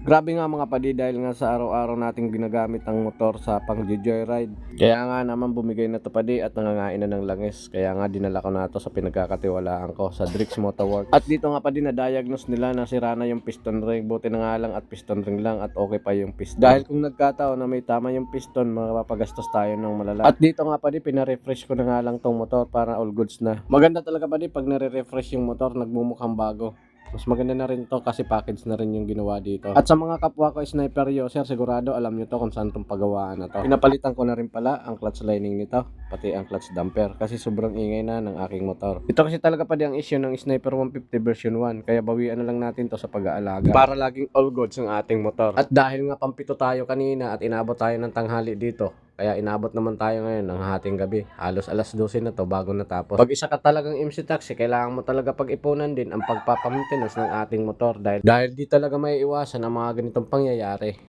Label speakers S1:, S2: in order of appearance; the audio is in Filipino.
S1: Grabe nga mga padi dahil nga sa araw-araw nating ginagamit ang motor sa pang joyride. Kaya nga naman bumigay na to padi at nangangain na ng langis. Kaya nga dinala ko na to sa pinagkakatiwalaan ko sa Drix Motorworks. At dito nga padi na-diagnose nila na sira na yung piston ring. Buti na nga lang at piston ring lang at okay pa yung piston. Dahil kung nagkataon na may tama yung piston, mapapagastos tayo ng malala. At dito nga padi pinarefresh ko na nga lang tong motor para all goods na. Maganda talaga padi pag nare-refresh yung motor, nagmumukhang bago. Mas maganda na rin to kasi package na rin yung ginawa dito. At sa mga kapwa ko sniper user, sigurado alam nyo to kung saan tong pagawaan na to. Pinapalitan ko na rin pala ang clutch lining nito, pati ang clutch damper kasi sobrang ingay na ng aking motor. Ito kasi talaga pa di ang issue ng Sniper 150 version 1, kaya bawian na lang natin to sa pag-aalaga para laging all goods ang ating motor. At dahil nga pampito tayo kanina at inabot tayo ng tanghali dito, kaya inabot naman tayo ngayon ng hating gabi. Halos alas 12 na to bago natapos. Pag isa ka talagang MC Taxi, kailangan mo talaga pag-ipunan din ang pagpapamaintenance ng ating motor dahil di talaga may iwasan ang mga ganitong pangyayari.